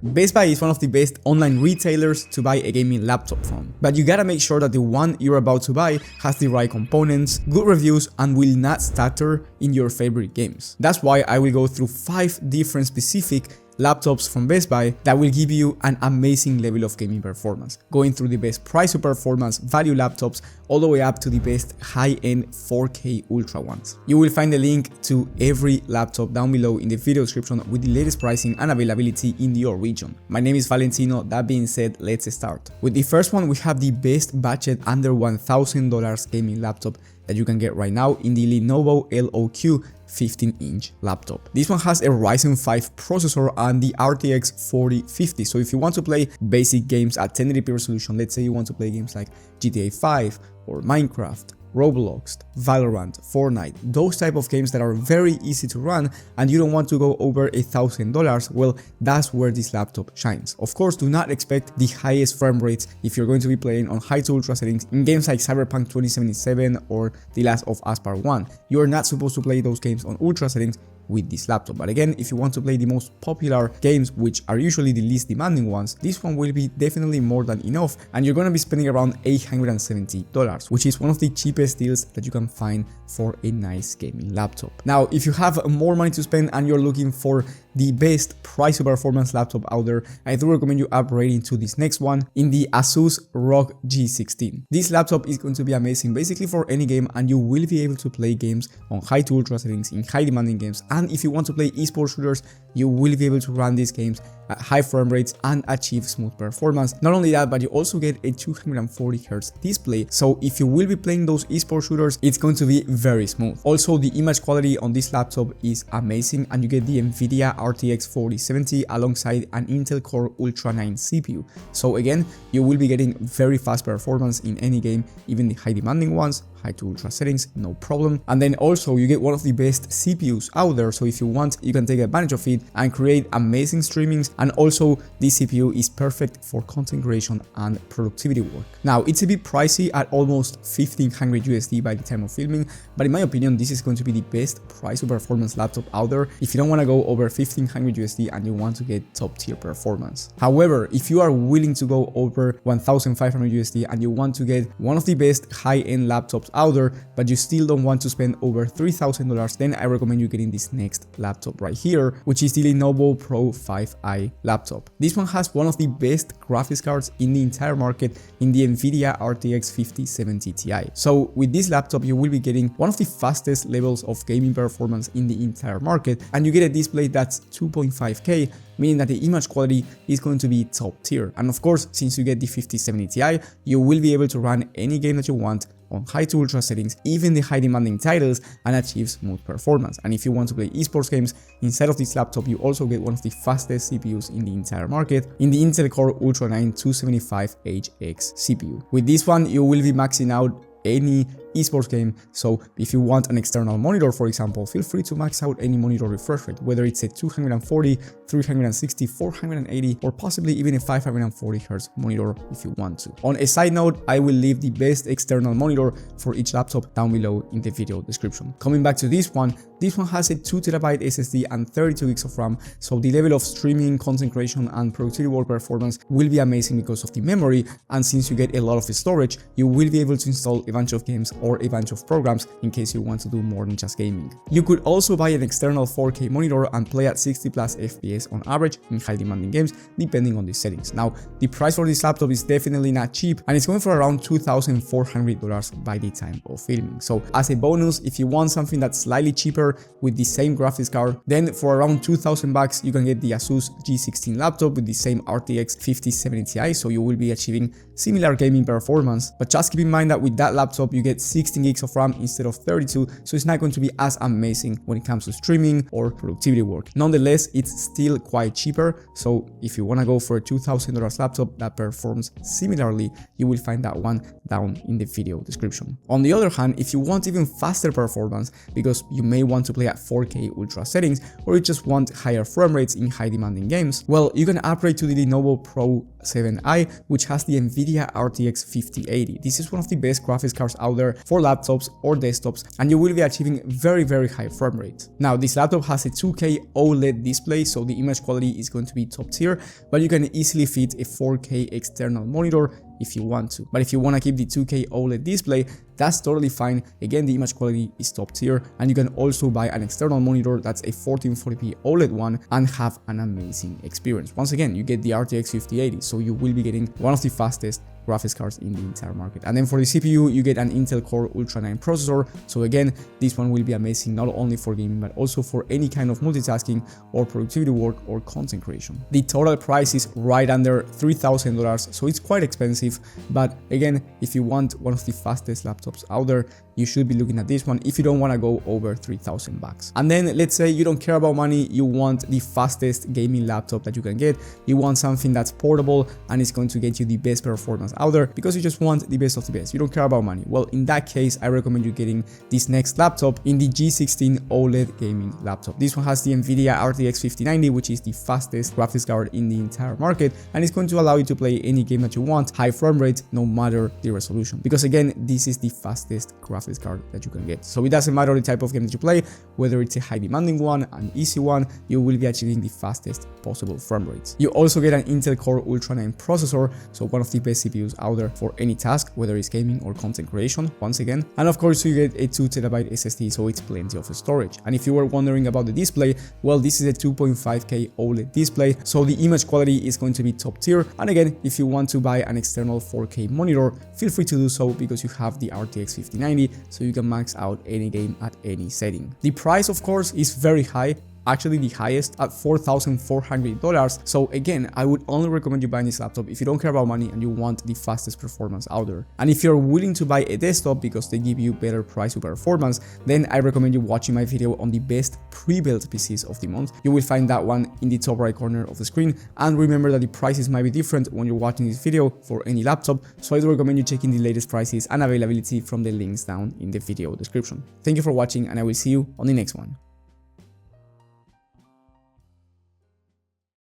Best Buy is one of the best online retailers to buy a gaming laptop from, but you gotta make sure that the one you're about to buy has the right components, good reviews, and will not stutter in your favorite games. That's why I will go through 5 different specific laptops from Best Buy that will give you an amazing level of gaming performance, going through the best price to performance value laptops all the way up to the best high-end 4K Ultra ones. You will find a link to every laptop down below in the video description with the latest pricing and availability in your region. My name is Valentino. That being said, let's start. With the first one, we have the best budget under $1,000 gaming laptop that you can get right now in the Lenovo LOQ 15-inch laptop. This one has a Ryzen 5 processor and the RTX 4050. So if you want to play basic games at 1080p resolution, let's say you want to play games like GTA 5 or Minecraft, Roblox, Valorant, Fortnite, those type of games that are very easy to run and you don't want to go over $1,000, well, that's where this laptop shines. Of course, do not expect the highest frame rates if you're going to be playing on high to ultra settings in games like Cyberpunk 2077 or The Last of Us Part 1. You're not supposed to play those games on ultra settings with this laptop. But again, if you want to play the most popular games, which are usually the least demanding ones, this one will be definitely more than enough, and you're going to be spending around $870, which is one of the cheapest deals that you can find for a nice gaming laptop. Now, if you have more money to spend and you're looking for the best price to performance laptop out there, I do recommend you upgrading to this next one in the Asus ROG G16. This laptop is going to be amazing basically for any game, and you will be able to play games on high to ultra settings in high demanding games. And if you want to play esports shooters, you will be able to run these games at high frame rates and achieve smooth performance. Not only that, but you also get a 240Hz display. So if you will be playing those esports shooters, it's going to be very smooth. Also, the image quality on this laptop is amazing, and you get the NVIDIA RTX 4070 alongside an Intel Core Ultra 9 CPU. So again, you will be getting very fast performance in any game, even the high demanding ones, high to ultra settings, no problem. And then also you get one of the best CPUs out there, so if you want, you can take advantage of it and create amazing streamings. And also this CPU is perfect for content creation and productivity work. Now, it's a bit pricey at almost $1,500 USD by the time of filming, but in my opinion, this is going to be the best price to performance laptop out there if you don't want to go over $1,500 USD and you want to get top tier performance. However, if you are willing to go over $1,500 USD and you want to get one of the best high-end laptops out there, but you still don't want to spend over $3,000, then I recommend you getting this next laptop right here, which is the Lenovo Pro 5i laptop. This one has one of the best graphics cards in the entire market in the NVIDIA RTX 5070 Ti. So with this laptop, you will be getting one of the fastest levels of gaming performance in the entire market, and you get a display that's 2.5K, meaning that the image quality is going to be top tier. And of course, since you get the 5070 Ti, you will be able to run any game that you want on high to ultra settings, even the high demanding titles, and achieve smooth performance. And if you want to play esports games, inside of this laptop you also get one of the fastest CPUs in the entire market in the Intel Core Ultra 9 275HX CPU. With this one, you will be maxing out any esports game. So if you want an external monitor, for example, feel free to max out any monitor refresh rate, whether it's a 240, 360, 480, or possibly even a 540Hz monitor if you want to. On a side note, I will leave the best external monitor for each laptop down below in the video description. Coming back to this one has a 2TB SSD and 32 gigs of RAM, so the level of streaming, content creation, and productivity work performance will be amazing because of the memory. And since you get a lot of storage, you will be able to install a bunch of games or a bunch of programs in case you want to do more than just gaming. You could also buy an external 4K monitor and play at 60+ FPS on average in high demanding games, depending on the settings. Now, the price for this laptop is definitely not cheap, and it's going for around $2,400 by the time of filming. So as a bonus, if you want something that's slightly cheaper with the same graphics card, then for around $2,000 you can get the Asus G16 laptop with the same RTX 5070 Ti, so you will be achieving similar gaming performance. But just keep in mind that with that laptop you get 16 gigs of RAM instead of 32, so it's not going to be as amazing when it comes to streaming or productivity work. Nonetheless, it's still quite cheaper, so if you want to go for a $2,000 laptop that performs similarly, you will find that one down in the video description. On the other hand, if you want even faster performance because you may want to play at 4K ultra settings, or you just want higher frame rates in high demanding games, well, you can upgrade to the Lenovo Pro 7i, which has the NVIDIA RTX 5080. This is one of the best graphics cards out there for laptops or desktops, and you will be achieving very high frame rate. Now, this laptop has a 2K OLED display, so the image quality is going to be top tier, but you can easily fit a 4K external monitor if you want to. But if you want to keep the 2K OLED display, that's totally fine. Again, the image quality is top tier, and you can also buy an external monitor that's a 1440p OLED one and have an amazing experience. Once again, you get the RTX 5080, so you will be getting one of the fastest graphics cards in the entire market. And then for the CPU, you get an Intel Core Ultra 9 processor. So again, this one will be amazing not only for gaming, but also for any kind of multitasking or productivity work or content creation. The total price is right under $3,000, so it's quite expensive. But again, if you want one of the fastest laptops out there, you should be looking at this one if you don't want to go over 3,000 bucks. And then let's say you don't care about money, you want the fastest gaming laptop that you can get. You want something that's portable and is going to get you the best performance out there because you just want the best of the best. You don't care about money. Well, in that case, I recommend you getting this next laptop in the G16 OLED gaming laptop. This one has the NVIDIA RTX 5090, which is the fastest graphics card in the entire market, and it's going to allow you to play any game that you want, high frame rate, no matter the resolution. Because again, this is the fastest graphics card that you can get. So it doesn't matter the type of game that you play, whether it's a high demanding one, an easy one, you will be achieving the fastest possible frame rates. You also get an Intel Core Ultra 9 processor, so one of the best CPUs out there for any task, whether it's gaming or content creation, once again. And of course, you get a 2TB SSD, so it's plenty of storage. And if you were wondering about the display, well, this is a 2.5K OLED display, so the image quality is going to be top tier. And again, if you want to buy an external 4K monitor, feel free to do so because you have the RTX 5090, so you can max out any game at any setting. The price, of course, is very high, actually the highest at $4,400. So again, I would only recommend you buying this laptop if you don't care about money and you want the fastest performance out there. And if you're willing to buy a desktop because they give you better price to performance, then I recommend you watching my video on the best pre-built PCs of the month. You will find that one in the top right corner of the screen. And remember that the prices might be different when you're watching this video for any laptop, so I do recommend you checking the latest prices and availability from the links down in the video description. Thank you for watching, and I will see you on the next one.